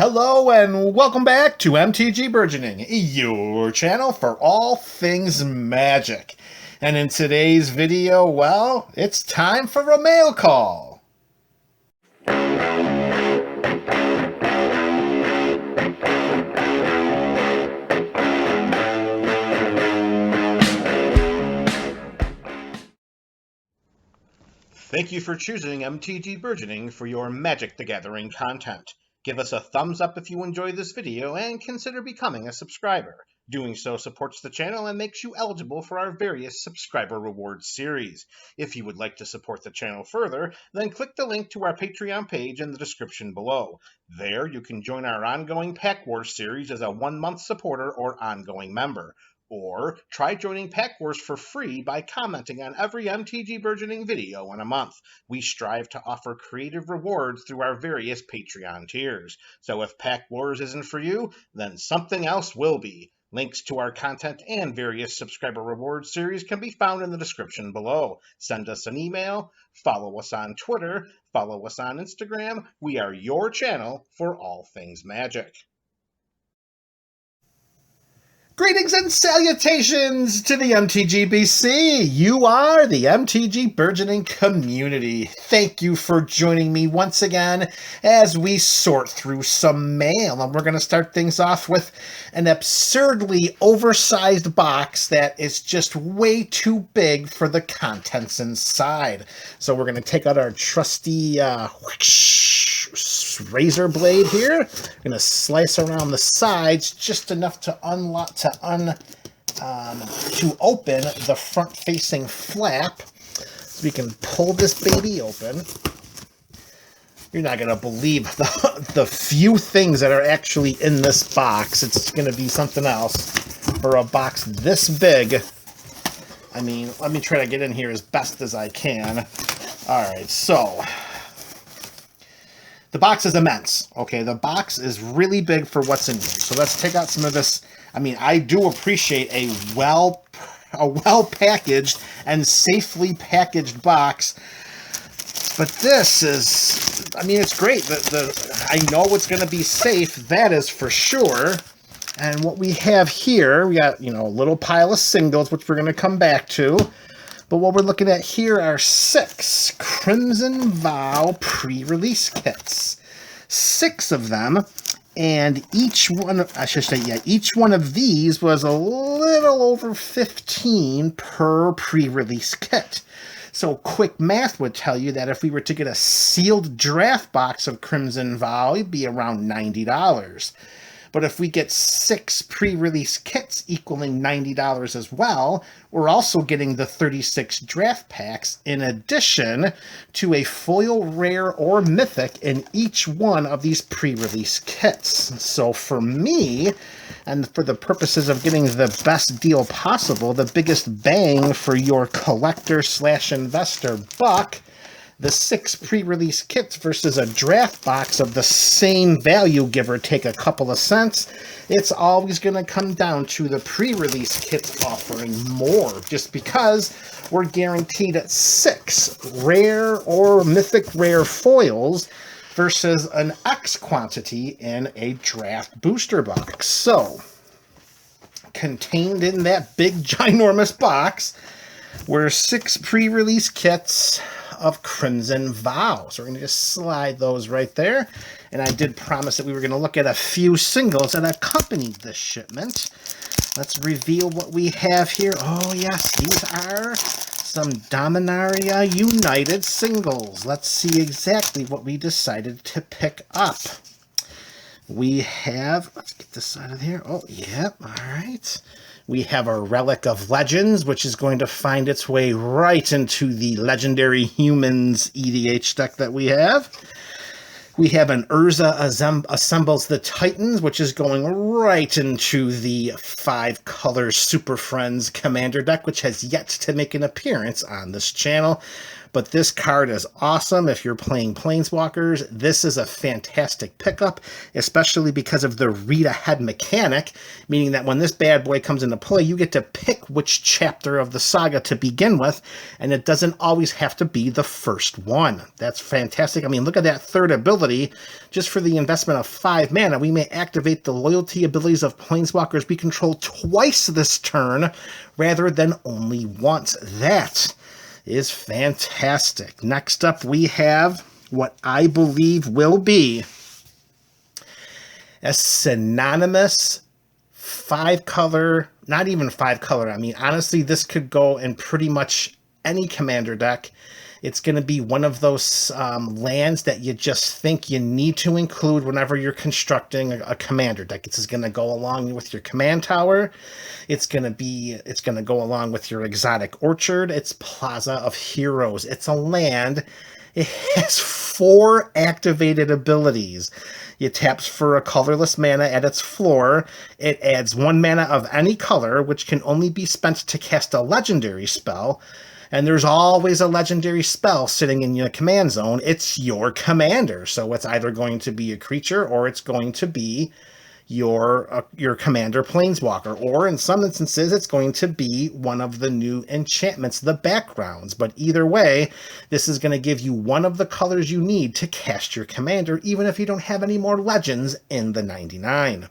Hello and welcome back to MTG Burgeoning, your channel for all things magic. And in today's video, well, it's time for a mail call. Thank you for choosing MTG Burgeoning for your Magic the Gathering content. Give us a thumbs up if you enjoyed this video and consider becoming a subscriber. Doing so supports the channel and makes you eligible for our various subscriber rewards series. If you would like to support the channel further, then click the link to our Patreon page in the description below. There you can join our ongoing Pack Wars series as a 1-month supporter or ongoing member. Or try joining Pack Wars for free by commenting on every MTG Burgeoning video in a month. We strive to offer creative rewards through our various Patreon tiers. So if Pack Wars isn't for you, then something else will be. Links to our content and various subscriber rewards series can be found in the description below. Send us an email, follow us on Twitter, follow us on Instagram. We are your channel for all things magic. Greetings and salutations to the MTGBC. You are the MTG Burgeoning community. Thank you for joining me once again as we sort through some mail. And we're going to start things off with an absurdly oversized box that is just way too big for the contents inside. So we're going to take out our trusty razor blade here. We're going to slice around the sides just enough to open the front-facing flap, so we can pull this baby open. You're not going to believe the few things that are actually in this box. It's going to be something else for a box this big. I mean, let me try to get in here as best as I can. All right, so the box is immense. Okay, the box is really big for what's in here. So let's take out some of this. I mean, I do appreciate a well-packaged and safely packaged box, but this is, I mean, it's great. I know it's going to be safe, that is for sure. And what we have here, we got, a little pile of singles, which we're going to come back to. But what we're looking at here are 6 Crimson Vow pre-release kits. 6 of them. And each one of these was a little over 15 per pre-release kit. So quick math would tell you that if we were to get a sealed draft box of Crimson Vow, it'd be around $90. But if we get 6 pre-release kits equaling $90 as well, we're also getting the 36 draft packs in addition to a foil rare or mythic in each one of these pre-release kits. So for me, and for the purposes of getting the best deal possible, the biggest bang for your collector/investor buck, the 6 pre-release kits versus a draft box of the same value, give or take a couple of cents, it's always going to come down to the pre-release kits offering more, just because we're guaranteed at 6 rare or mythic rare foils versus an X quantity in a draft booster box. So, contained in that big ginormous box were 6 pre-release kits of Crimson Vow. So we're going to just slide those right there. And I did promise that we were going to look at a few singles that accompanied this shipment. Let's reveal what we have here. Oh yes, these are some Dominaria United singles. Let's see exactly what we decided to pick up. We have, let's get this out of here. Oh, yeah, all right. We have a Relic of Legends, which is going to find its way right into the Legendary Humans EDH deck that we have. We have an Urza Assembles the Titans, which is going right into the 5-color Super Friends Commander deck, which has yet to make an appearance on this channel. But this card is awesome if you're playing Planeswalkers. This is a fantastic pickup, especially because of the read-ahead mechanic, meaning that when this bad boy comes into play, you get to pick which chapter of the saga to begin with, and it doesn't always have to be the first one. That's fantastic. I mean, look at that third ability. Just for the investment of 5 mana, we may activate the loyalty abilities of Planeswalkers we control twice this turn, rather than only once. That is fantastic. Next up, we have what I believe will be a synonymous 5-color, not even 5-color. I mean, honestly, this could go in pretty much any commander deck. It's going to be one of those lands that you just think you need to include whenever you're constructing a commander deck. It's going to go along with your command tower. It's going to go along with your exotic orchard. It's Plaza of Heroes. It's a land. It has 4 activated abilities. It taps for a colorless mana at its floor. It adds 1 mana of any color, which can only be spent to cast a legendary spell. And there's always a legendary spell sitting in your command zone. It's your commander. So it's either going to be a creature or it's going to be your commander planeswalker. Or in some instances, it's going to be one of the new enchantments, the backgrounds. But either way, this is going to give you one of the colors you need to cast your commander, even if you don't have any more legends in the 99.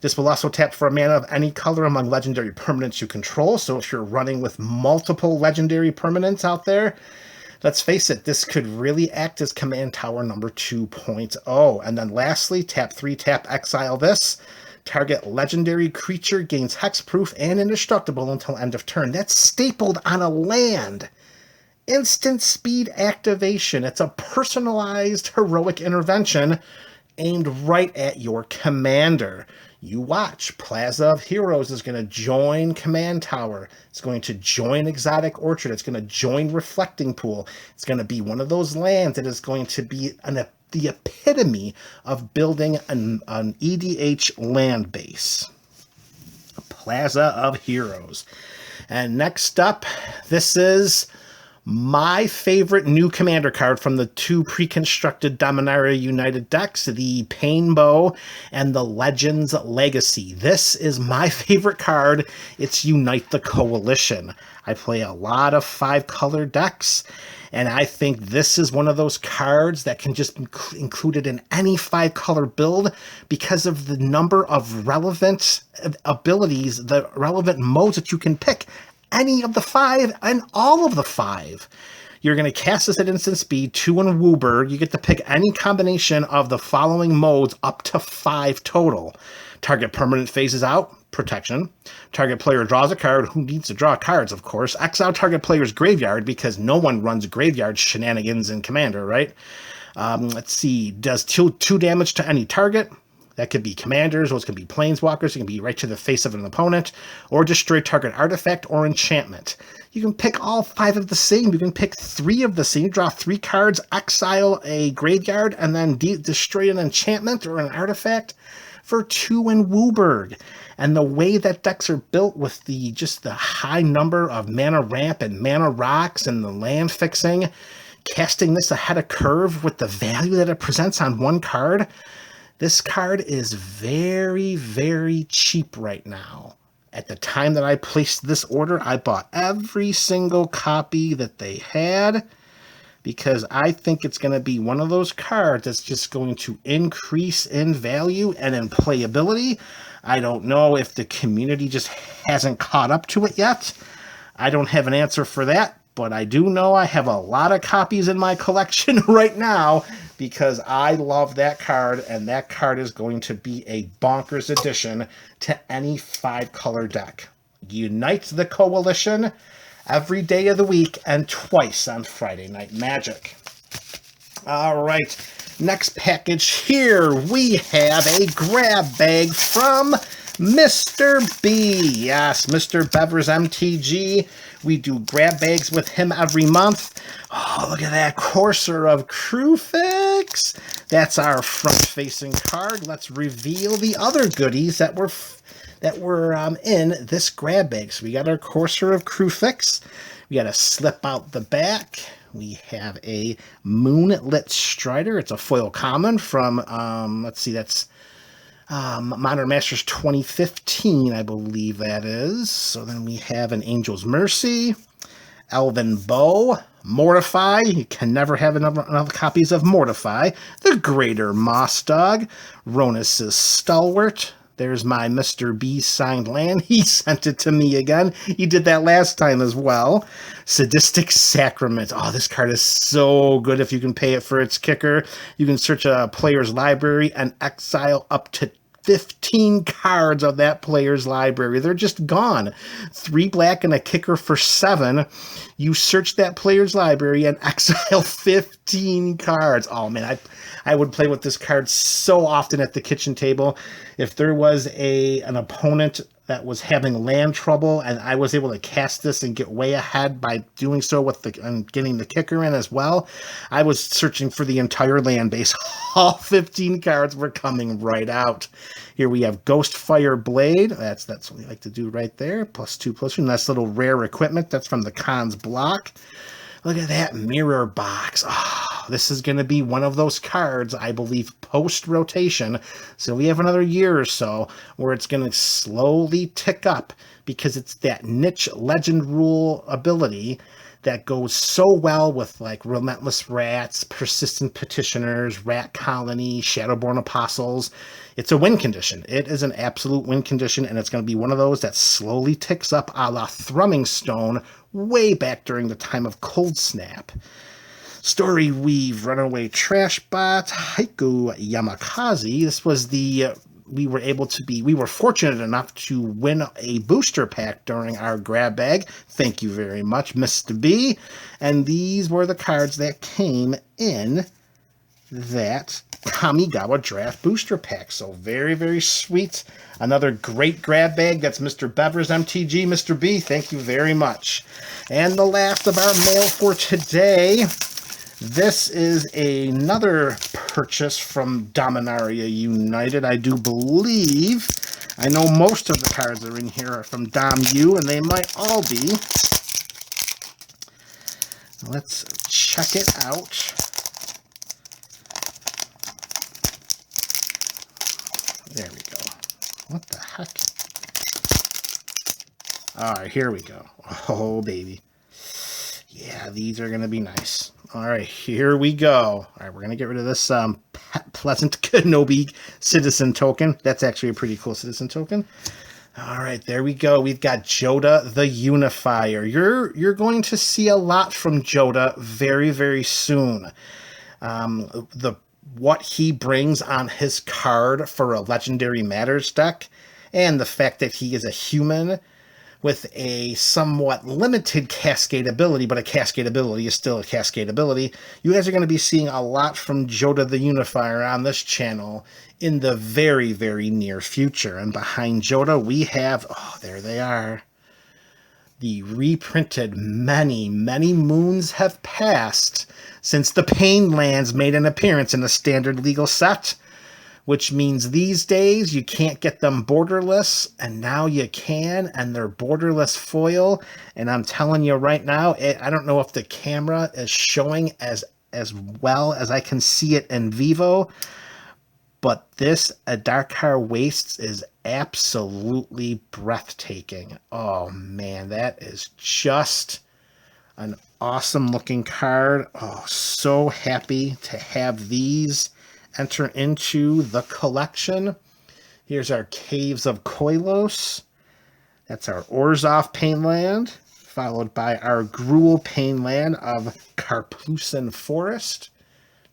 This will also tap for a mana of any color among legendary permanents you control. So if you're running with multiple legendary permanents out there, let's face it, this could really act as command tower number 2.0. And then lastly, tap 3, tap exile this. Target legendary creature gains hexproof and indestructible until end of turn. That's stapled on a land. Instant speed activation. It's a personalized heroic intervention aimed right at your commander. You watch. Plaza of Heroes is going to join Command Tower. It's going to join Exotic Orchard. It's going to join Reflecting Pool. It's going to be one of those lands that is going to be the epitome of building an EDH land base. Plaza of Heroes. And next up, this is my favorite new commander card from the 2 pre-constructed Dominaria United decks, the Painbow and the Legends Legacy. This is my favorite card. It's Unite the Coalition. I play a lot of 5-color decks, and I think this is one of those cards that can just be included in any 5-color build because of the number of relevant abilities, the relevant modes that you can pick. Any of the 5 and all of the 5. You're going to cast this at instant speed, 2 in Wooburg. You get to pick any combination of the following modes up to 5 total. Target permanent phases out, protection. Target player draws a card. Who needs to draw cards, of course? Exile target player's graveyard, because no one runs graveyard shenanigans in Commander, right? Let's see. Does 2 damage to any target. That could be commanders, or it can be planeswalkers. It can be right to the face of an opponent, or destroy target artifact or enchantment. You can pick all 5 of the same. You can pick 3 of the same. You draw 3 cards, exile a graveyard, and then destroy an enchantment or an artifact for 2 in Wooburg. And the way that decks are built with the high number of mana ramp and mana rocks and the land fixing, casting this ahead of curve with the value that it presents on one card. This card is very, very cheap right now. At the time that I placed this order, I bought every single copy that they had because I think it's going to be one of those cards that's just going to increase in value and in playability. I don't know if the community just hasn't caught up to it yet. I don't have an answer for that, but I do know I have a lot of copies in my collection right now because I love that card, and that card is going to be a bonkers addition to any 5-color deck. Unite the Coalition every day of the week and twice on Friday Night Magic. All right, next package here, we have a grab bag from Mr. B. Yes, Mr. Bevers MTG. We do grab bags with him every month. Oh, look at that Courser of Crufix. That's our front-facing card. Let's reveal the other goodies that were in this grab bag. So we got our Courser of Crufix. We got to slip out the back. We have a Moonlit Strider. It's a foil common from, let's see, that's Modern Masters 2015, I believe that is. So then we have an Angel's Mercy, Elven Bow, Mortify. You can never have enough copies of Mortify. The Greater Moss Dog, Ronus' Stalwart. There's my Mr. B signed land. He sent it to me again. He did that last time as well. Sadistic Sacrament. Oh, this card is so good if you can pay it for its kicker. You can search a player's library and exile up to 15 cards of that player's library. They're just gone. 3 black and a kicker for 7. You search that player's library and exile 15 cards. Oh man, I would play with this card so often at the kitchen table. If there was an opponent that was having land trouble and I was able to cast this and get way ahead by doing so with and getting the kicker in as well, I was searching for the entire land base. All 15 cards were coming right out. Here we have Ghostfire Blade. That's what we like to do right there. +2/+2. Nice little rare equipment. That's from the Cons block. Look at that mirror box. Oh, this is going to be one of those cards, I believe, post-rotation. So we have another year or so where it's going to slowly tick up because it's that niche legend rule ability that goes so well with like Relentless Rats, Persistent Petitioners, Rat Colony, Shadowborn Apostles. It's a win condition. It is an absolute win condition, and it's going to be one of those that slowly ticks up a la Thrumming Stone way back during the time of Cold Snap. Story Weave, Runaway Trash Bot, Haiku Yamakaze. This was we were fortunate enough to win a booster pack during our grab bag. Thank you very much, Mr. B. And these were the cards that came in that Kamigawa Draft Booster Pack. So very, very sweet. Another great grab bag. That's Mr. Bever's MTG. Mr. B, thank you very much. And the last of our mail for today. This is another purchase from Dominaria United, I do believe. I know most of the cards that are in here are from Dom U, and they might all be. Let's check it out. There we go. What the heck? All right, here we go. Oh, baby. Yeah, these are going to be nice. All right, here we go. All right, we're going to get rid of this Pleasant Kenobi Citizen token. That's actually a pretty cool Citizen token. All right, there we go. We've got Joda the Unifier. You're going to see a lot from Joda very, very soon. What he brings on his card for a Legendary Matters deck, and the fact that he is a human with a somewhat limited cascade ability, but a cascade ability is still a cascade ability. You guys are going to be seeing a lot from Joda the Unifier on this channel in the very, very near future. And behind Joda, we have, oh, there they are. The reprinted many, many moons have passed since the Pain Lands made an appearance in the standard legal set, which means these days you can't get them borderless, and now you can, and they're borderless foil. And I'm telling you right now, I don't know if the camera is showing as well as I can see it in vivo, but this Adarkar Wastes is absolutely breathtaking. Oh man, that is just an awesome looking card. Oh, so happy to have these enter into the collection. Here's our Caves of Koilos. That's our Orzhov Painland, followed by our Gruul Painland of Karplusan Forest.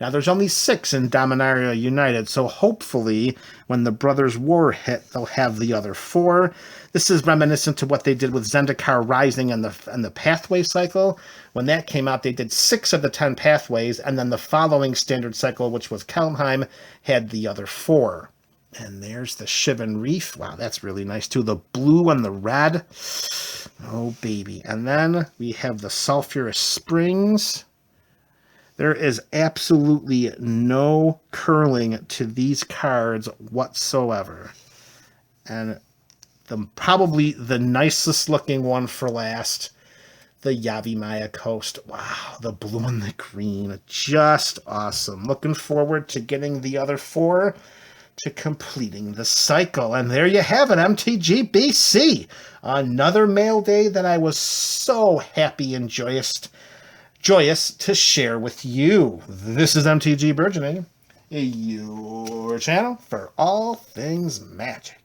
Now, there's only 6 in Dominaria United, so hopefully when the Brothers War hit, they'll have the other 4. This is reminiscent to what they did with Zendikar Rising and the Pathway cycle. When that came out, they did 6 of the 10 pathways, and then the following standard cycle, which was Kelmheim, had the other 4. And there's the Shivan Reef. Wow, that's really nice, too. The blue and the red. Oh, baby. And then we have the Sulphurous Springs. There is absolutely no curling to these cards whatsoever. And probably the nicest looking one for last, the Yavimaya Coast. Wow, the blue and the green. Just awesome. Looking forward to getting the other 4 to completing the cycle. And there you have it, MTG BC. Another mail day that I was so happy and joyous to share with you. This is MTG Burgeoning, your channel for all things magic.